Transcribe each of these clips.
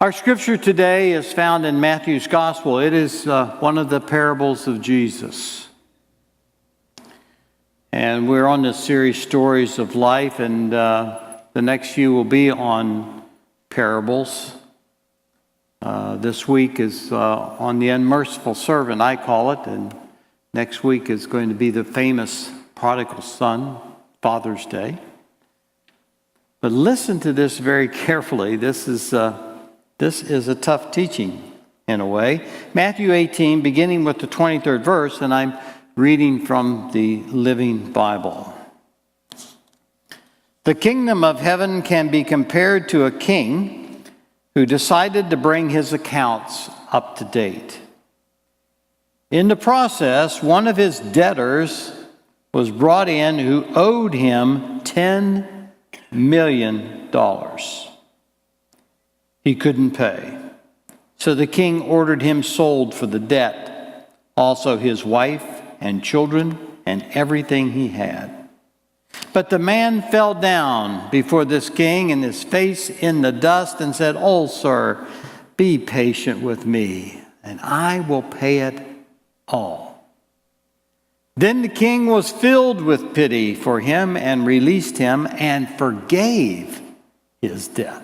Our scripture today is found in Matthew's Gospel. It is one of the parables of Jesus. And we're on this series, Stories of Life, and the next few will be on parables. This week is on the unmerciful servant, I call it, and next week is going to be the famous prodigal son, Father's Day. But listen to this very carefully. This is a tough teaching in a way. Matthew 18, beginning with the 23rd verse, and I'm reading from the Living Bible. The kingdom of heaven can be compared to a king who decided to bring his accounts up to date. In the process, one of his debtors was brought in who owed him $10 million. He couldn't pay. So the king ordered him sold for the debt, also his wife and children and everything he had. But the man fell down before this king and his face in the dust and said, "Oh, sir, be patient with me, and I will pay it all." Then the king was filled with pity for him and released him and forgave his debt.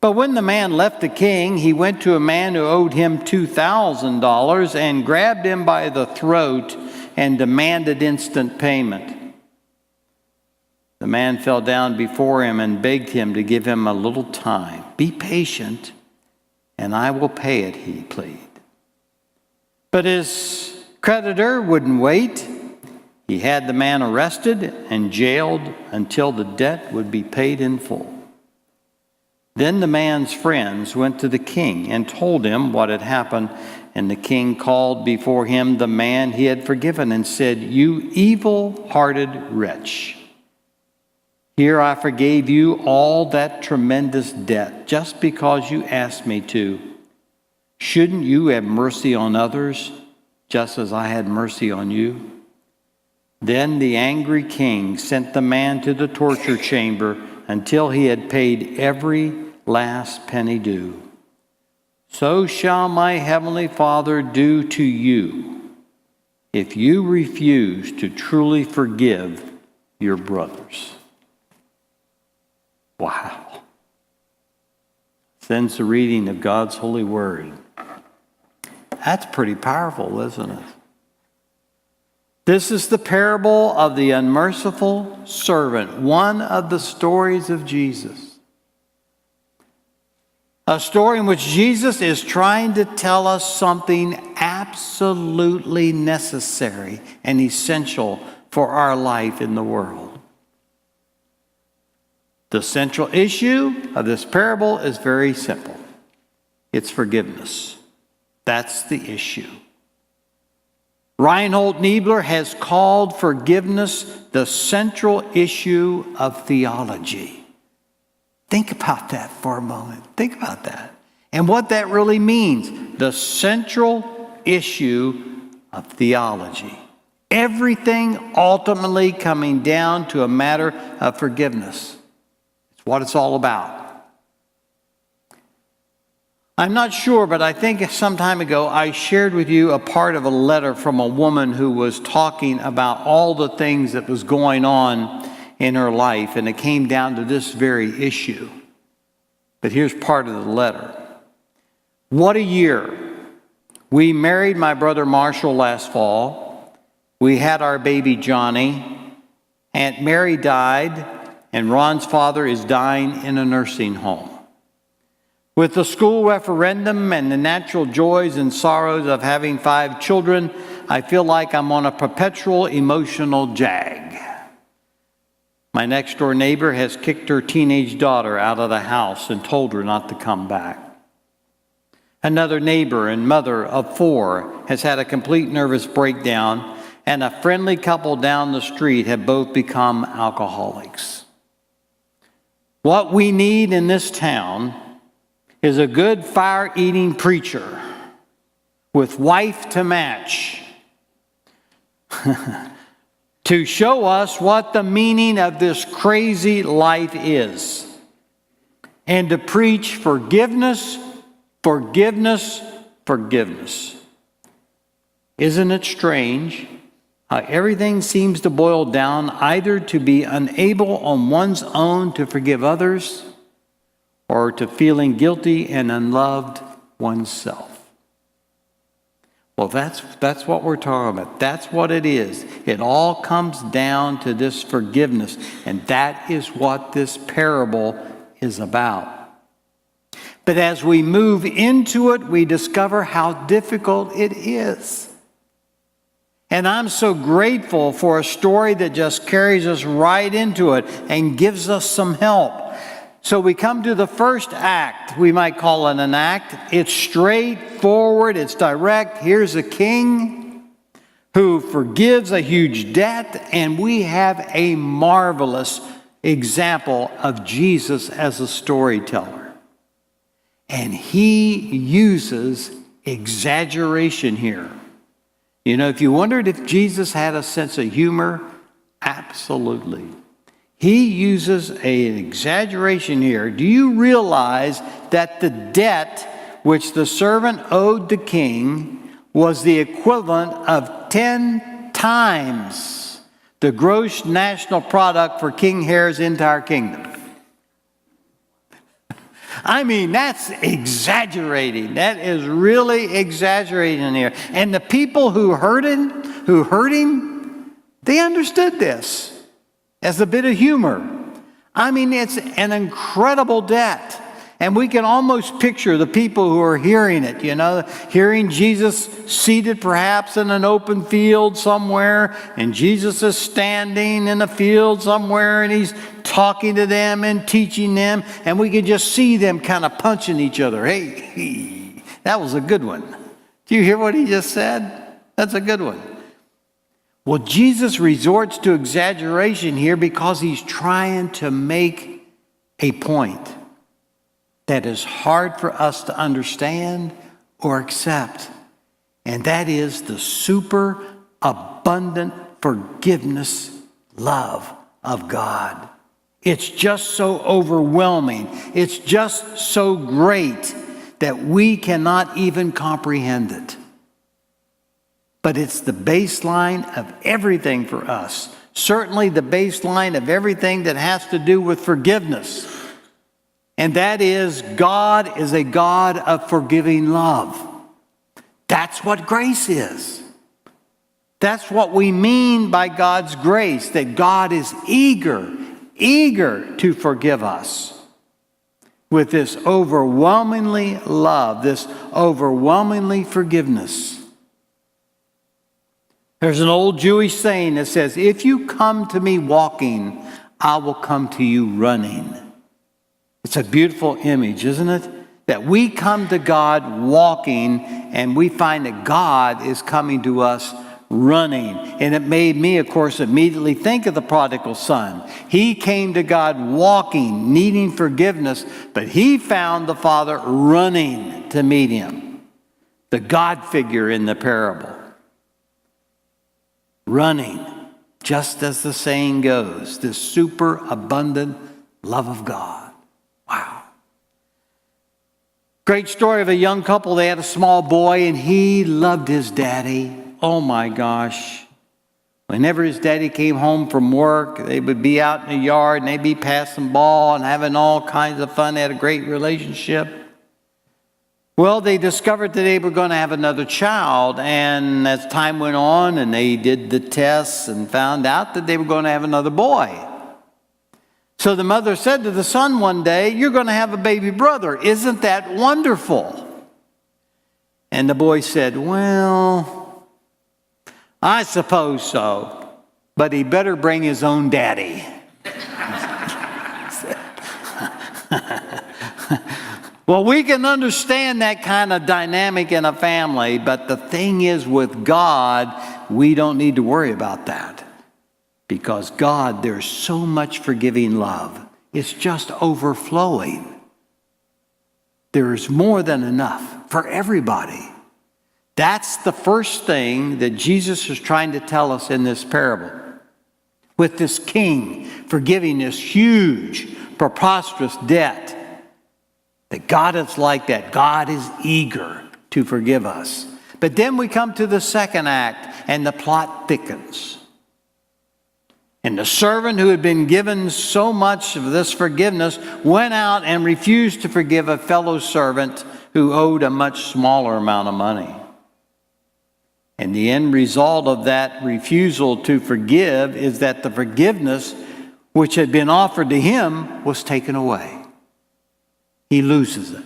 But when the man left the king, he went to a man who owed him $2,000 and grabbed him by the throat and demanded instant payment. The man fell down before him and begged him to give him a little time. "Be patient, and I will pay it," he pleaded. But his creditor wouldn't wait. He had the man arrested and jailed until the debt would be paid in full. Then the man's friends went to the king and told him what had happened, and the king called before him the man he had forgiven and said, "You evil-hearted wretch, here I forgave you all that tremendous debt just because you asked me to. Shouldn't you have mercy on others just as I had mercy on you?" Then the angry king sent the man to the torture chamber until he had paid every last penny due. So shall my heavenly Father do to you if you refuse to truly forgive your brothers. Wow. That's the reading of God's holy word. That's pretty powerful, isn't it? This is the parable of the unmerciful servant, one of the stories of Jesus. A story in which Jesus is trying to tell us something absolutely necessary and essential for our life in the world. The central issue of this parable is very simple. It's forgiveness. That's the issue. Reinhold Niebuhr has called forgiveness the central issue of theology. Think about that for a moment. Think about that. And what that really means. The central issue of theology. Everything ultimately coming down to a matter of forgiveness. It's what it's all about. I'm not sure, but I think some time ago I shared with you a part of a letter from a woman who was talking about all the things that was going on in her life, and it came down to this very issue. But here's part of the letter. What a year. We married my brother Marshall last fall. We had our baby Johnny. Aunt Mary died, and Ron's father is dying in a nursing home. With the school referendum and the natural joys and sorrows of having 5 children, I feel like I'm on a perpetual emotional jag. My next-door neighbor has kicked her teenage daughter out of the house and told her not to come back. Another neighbor and mother of 4 has had a complete nervous breakdown, and a friendly couple down the street have both become alcoholics. What we need in this town is a good fire-eating preacher with wife to match to show us what the meaning of this crazy life is. and to preach forgiveness, forgiveness, forgiveness. Isn't it strange how everything seems to boil down either to be unable on one's own to forgive others or to feeling guilty and unloved oneself? Well, that's what we're talking about. That's what it is. It all comes down to this forgiveness, and that is what this parable is about. But as we move into it, we discover how difficult it is. And I'm so grateful for a story that just carries us right into it and gives us some help. So we come to the first act. We might call it an act. It's straightforward. It's direct. Here's a king who forgives a huge debt, and we have a marvelous example of Jesus as a storyteller. And he uses exaggeration here. You know, if you wondered if Jesus had a sense of humor, absolutely. He uses an exaggeration here. Do you realize that the debt which the servant owed the king was the equivalent of 10 times the gross national product for King Herod's entire kingdom? I mean, that's exaggerating. That is really exaggerating here. And the people who heard him, they understood this as a bit of humor. I mean, it's an incredible debt. And we can almost picture the people who are hearing it, you know, hearing Jesus seated perhaps in an open field somewhere, and Jesus is standing in a field somewhere, and he's talking to them and teaching them, and we can just see them kind of punching each other. Hey, that was a good one. Do you hear what he just said? That's a good one. Well, Jesus resorts to exaggeration here because he's trying to make a point that is hard for us to understand or accept. And that is the super abundant forgiveness love of God. It's just so overwhelming. It's just so great that we cannot even comprehend it. But it's the baseline of everything for us. Certainly the baseline of everything that has to do with forgiveness. And that is, God is a God of forgiving love. That's what grace is. That's what we mean by God's grace, that God is eager to forgive us with this overwhelmingly love, this overwhelmingly forgiveness. There's an old Jewish saying that says, if you come to me walking, I will come to you running. It's a beautiful image, isn't it? That we come to God walking and we find that God is coming to us running. And it made me, of course, immediately think of the prodigal son. He came to God walking, needing forgiveness, but he found the Father running to meet him. The God figure in the parable. Running, just as the saying goes, this super abundant love of God. Wow. Great story of a young couple. They had a small boy and he loved his daddy. Oh my gosh. Whenever his daddy came home from work, they would be out in the yard and they'd be passing ball and having all kinds of fun. They had a great relationship. Well, they discovered that they were going to have another child, and as time went on and they did the tests and found out that they were going to have another boy. So the mother said to the son one day, you're going to have a baby brother. Isn't that wonderful? And the boy said, well, I suppose so, but he better bring his own daddy. Well, we can understand that kind of dynamic in a family, but the thing is with God, we don't need to worry about that. Because God, there's so much forgiving love. It's just overflowing. There is more than enough for everybody. That's the first thing that Jesus is trying to tell us in this parable. With this king forgiving this huge, preposterous debt. That God is like that. God is eager to forgive us. But then we come to the second act, and the plot thickens. And the servant who had been given so much of this forgiveness went out and refused to forgive a fellow servant who owed a much smaller amount of money. And the end result of that refusal to forgive is that the forgiveness which had been offered to him was taken away. He loses it.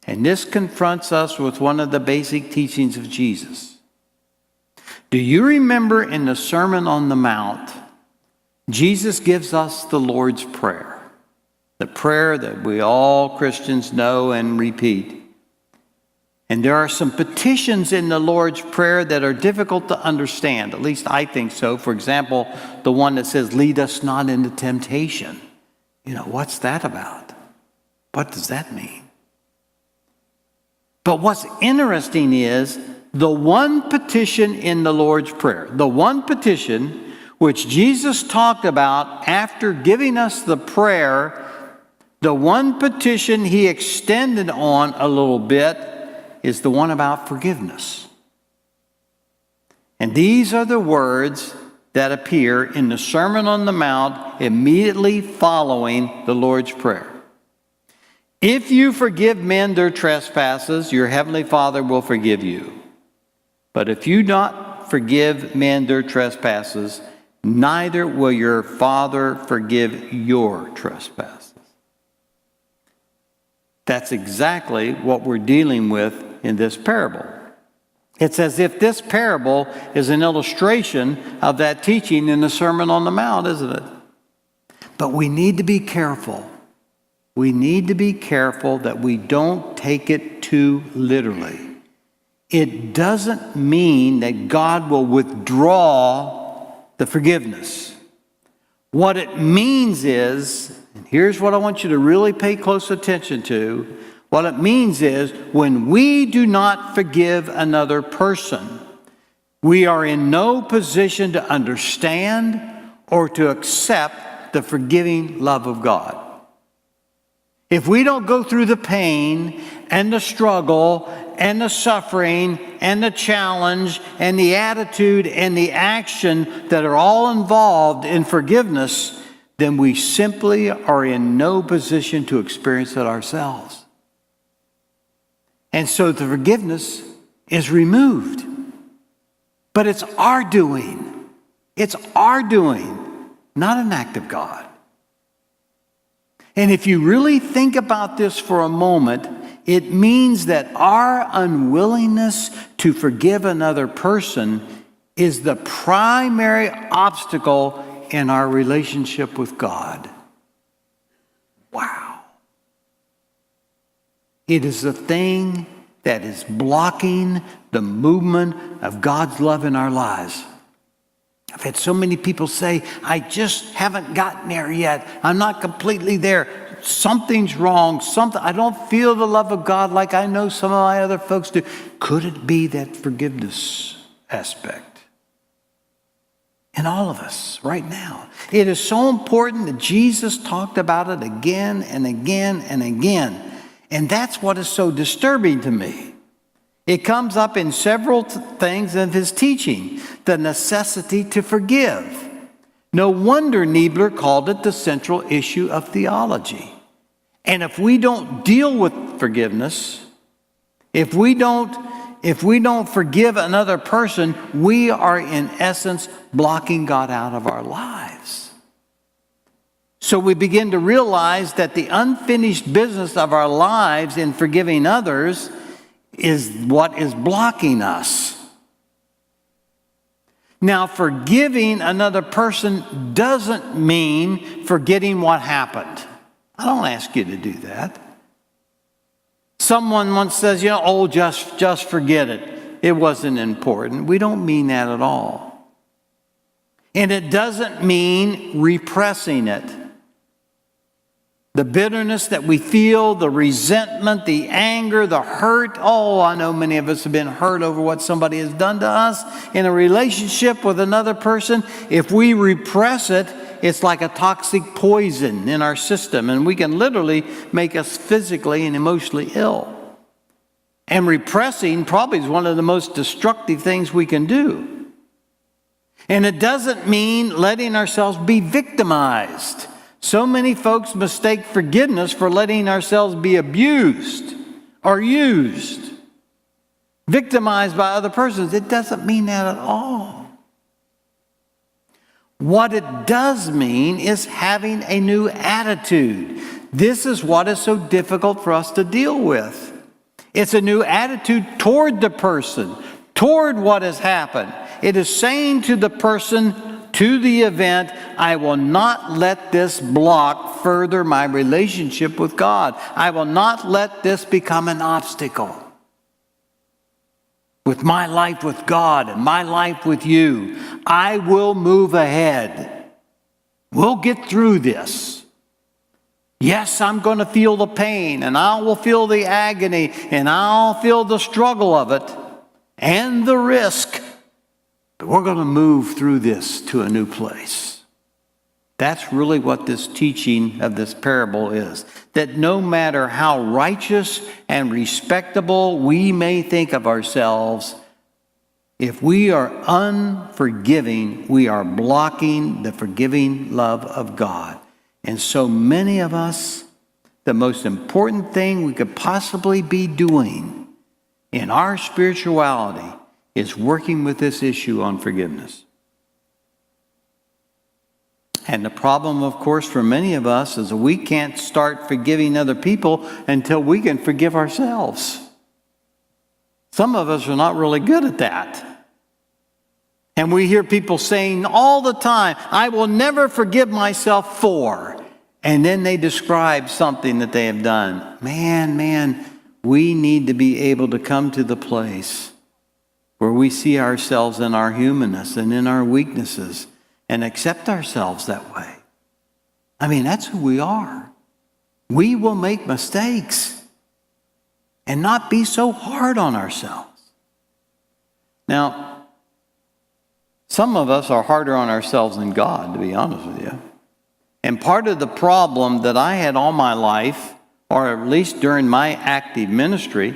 And this confronts us with one of the basic teachings of Jesus. Do you remember in the Sermon on the Mount, Jesus gives us the Lord's Prayer, the prayer that we all Christians know and repeat. And there are some petitions in the Lord's Prayer that are difficult to understand. At least I think so. For example, the one that says, lead us not into temptation. What's that about? What does that mean? But what's interesting is the one petition in the Lord's Prayer, the one petition which Jesus talked about after giving us the prayer, the one petition he extended on a little bit is the one about forgiveness. And these are the words that appear in the Sermon on the Mount immediately following the Lord's Prayer. If you forgive men their trespasses, your heavenly Father will forgive you. But if you not forgive men their trespasses, neither will your Father forgive your trespasses. That's exactly what we're dealing with in this parable. It's as if this parable is an illustration of that teaching in the Sermon on the Mount, isn't it? But we need to be careful. We need to be careful that we don't take it too literally. It doesn't mean that God will withdraw the forgiveness. What it means is, and here's what I want you to really pay close attention to, what it means is when we do not forgive another person, we are in no position to understand or to accept the forgiving love of God. If we don't go through the pain and the struggle and the suffering and the challenge and the attitude and the action that are all involved in forgiveness, then we simply are in no position to experience it ourselves. And so the forgiveness is removed. But it's our doing. It's our doing, not an act of God. And if you really think about this for a moment, it means that our unwillingness to forgive another person is the primary obstacle in our relationship with God. Wow. It is the thing that is blocking the movement of God's love in our lives. I've had so many people say, I just haven't gotten there yet. I'm not completely there. Something's wrong. I don't feel the love of God like I know some of my other folks do. Could it be that forgiveness aspect? In all of us right now. It is so important that Jesus talked about it again and again and again. And that's what is so disturbing to me. It comes up in several things of his teaching. The necessity to forgive. No wonder Niebler called it the central issue of theology. And if we don't deal with forgiveness, if we don't forgive another person, we are in essence blocking God out of our lives. So we begin to realize that the unfinished business of our lives in forgiving others is what is blocking us. Now, forgiving another person doesn't mean forgetting what happened. I don't ask you to do that. Someone once says, just forget it. It wasn't important. We don't mean that at all. And it doesn't mean repressing it. The bitterness that we feel, the resentment, the anger, the hurt. Oh, I know many of us have been hurt over what somebody has done to us in a relationship with another person. If we repress it, it's like a toxic poison in our system, and we can literally make us physically and emotionally ill. And repressing probably is one of the most destructive things we can do. And it doesn't mean letting ourselves be victimized. So many folks mistake forgiveness for letting ourselves be abused or used, victimized by other persons. It doesn't mean that at all. What it does mean is having a new attitude. This is what is so difficult for us to deal with. It's a new attitude toward the person, toward what has happened. It is saying to the person, to the event, I will not let this block further my relationship with God. I will not let this become an obstacle with my life with God and my life with you. I will move ahead. We'll get through this. Yes, I'm going to feel the pain, and I will feel the agony, and I'll feel the struggle of it and the risk. But we're going to move through this to a new place. That's really what this teaching of this parable is. That no matter how righteous and respectable we may think of ourselves, if we are unforgiving, we are blocking the forgiving love of God. And so many of us, the most important thing we could possibly be doing in our spirituality is working with this issue on forgiveness. And the problem, of course, for many of us is that we can't start forgiving other people until we can forgive ourselves. Some of us are not really good at that. And we hear people saying all the time, I will never forgive myself for. And then they describe something that they have done. Man, we need to be able to come to the place where we see ourselves in our humanness and in our weaknesses and accept ourselves that way. I mean, that's who we are. We will make mistakes and not be so hard on ourselves. Now, some of us are harder on ourselves than God, to be honest with you. And part of the problem that I had all my life, or at least during my active ministry,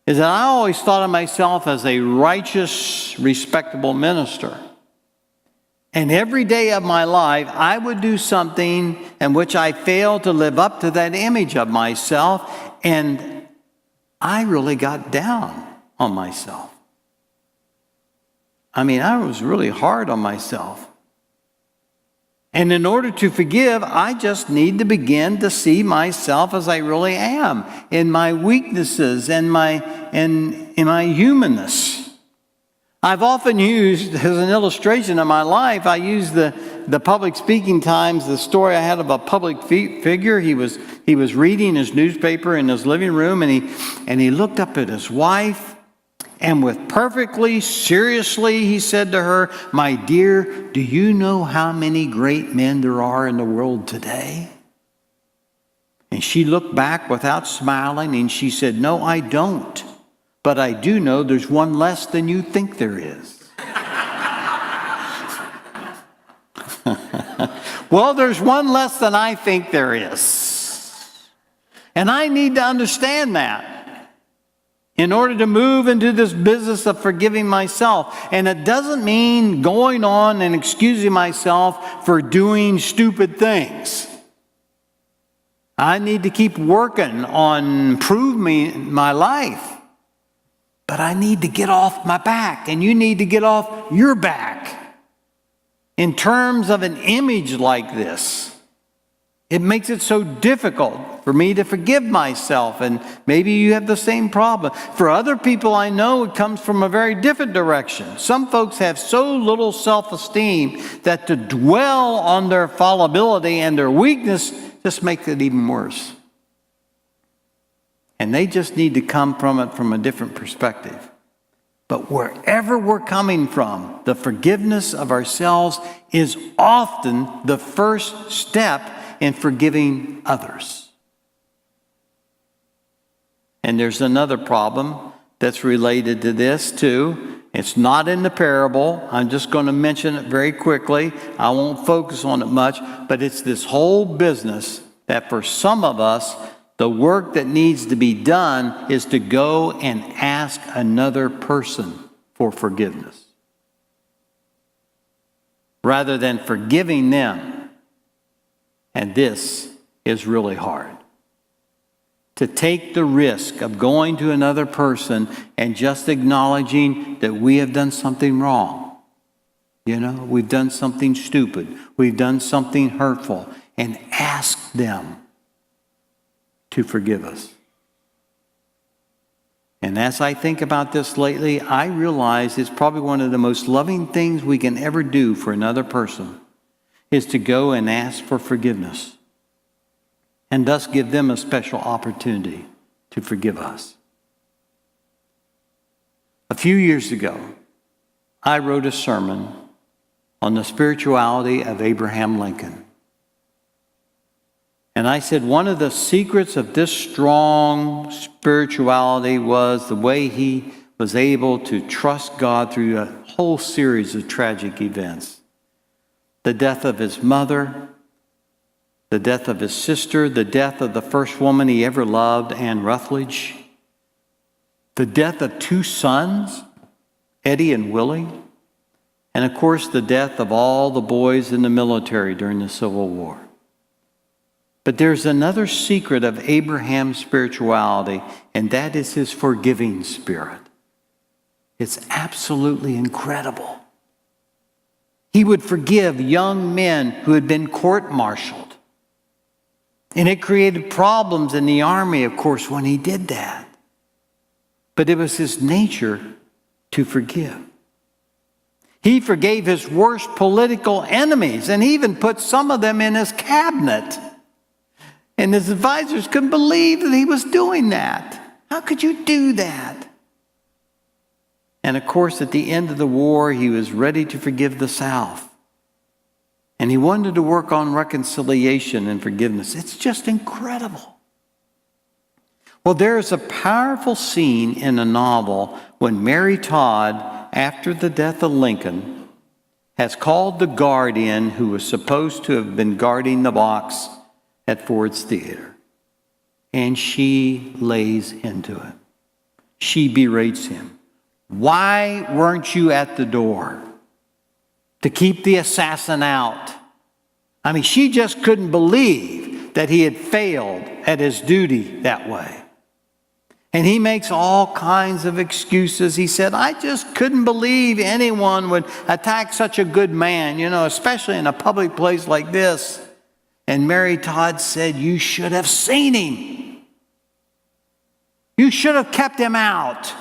is that I always thought of myself as a righteous, respectable minister. And every day of my life, I would do something in which I failed to live up to that image of myself, and I really got down on myself. I mean, I was really hard on myself. And in order to forgive, I just need to begin to see myself as I really am, in my weaknesses and in my humanness. I've often used, as an illustration of my life, I use the public speaking times, the story I had of a public figure. He was reading his newspaper in his living room, and he looked up at his wife, and with perfectly seriously, he said to her, my dear, do you know how many great men there are in the world today? And she looked back without smiling, and she said, no, I don't. But I do know there's one less than you think there is. Well, there's one less than I think there is. And I need to understand that in order to move into this business of forgiving myself. And it doesn't mean going on and excusing myself for doing stupid things. I need to keep working on improving my life. But I need to get off my back, and you need to get off your back. In terms of an image like this, it makes it so difficult for me to forgive myself, and maybe you have the same problem. For other people I know, it comes from a very different direction. Some folks have so little self-esteem that to dwell on their fallibility and their weakness just makes it even worse. And they just need to come from it from a different perspective. But wherever we're coming from, the forgiveness of ourselves is often the first step in forgiving others. And there's another problem that's related to this too, It's not in the parable. I'm just going to mention it very quickly. I won't focus on it much, but it's this whole business that for some of us, the work that needs to be done is to go and ask another person for forgiveness, rather than forgiving them. And this is really hard. To take the risk of going to another person and just acknowledging that we have done something wrong. You know, we've done something stupid. We've done something hurtful. And ask them to forgive us. And as I think about this lately, I realize it's probably one of the most loving things we can ever do for another person is to go and ask for forgiveness, and thus give them a special opportunity to forgive us. A few years ago, I wrote a sermon on the spirituality of Abraham Lincoln. And I said one of the secrets of this strong spirituality was the way he was able to trust God through a whole series of tragic events. The death of his mother, the death of his sister, the death of the first woman he ever loved, Anne Rutledge, the death of two sons, Eddie and Willie, and of course the death of all the boys in the military during the Civil War. But there's another secret of Abraham's spirituality, and that is his forgiving spirit. It's absolutely incredible. He would forgive young men who had been court-martialed. And it created problems in the army, of course, when he did that. But it was his nature to forgive. He forgave his worst political enemies, and he even put some of them in his cabinet. And his advisors couldn't believe that he was doing that. How could you do that? And of course, at the end of the war, he was ready to forgive the South. And he wanted to work on reconciliation and forgiveness. It's just incredible. Well, there's a powerful scene in a novel when Mary Todd, after the death of Lincoln, has called the guard in who was supposed to have been guarding the box at Ford's Theater. And she lays into it. She berates him. Why weren't you at the door to keep the assassin out? I mean, she just couldn't believe that he had failed at his duty that way. And he makes all kinds of excuses. He said, I just couldn't believe anyone would attack such a good man, you know, especially in a public place like this. And Mary Todd said, you should have seen him. You should have kept him out.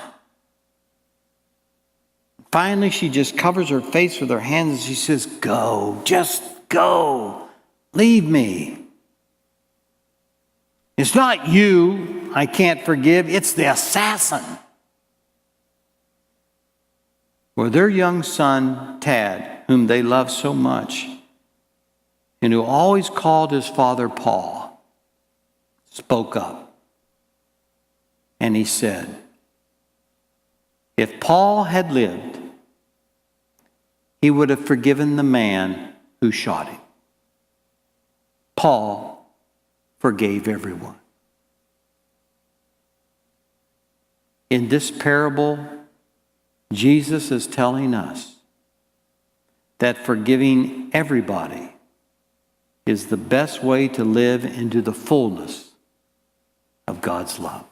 Finally, she just covers her face with her hands and she says, go, just go. Leave me. It's not you I can't forgive, it's the assassin. Well, their young son, Tad, whom they loved so much, and who always called his father Paul, spoke up. And he said, if Paul had lived, he would have forgiven the man who shot him. Paul forgave everyone. In this parable, Jesus is telling us that forgiving everybody is the best way to live into the fullness of God's love.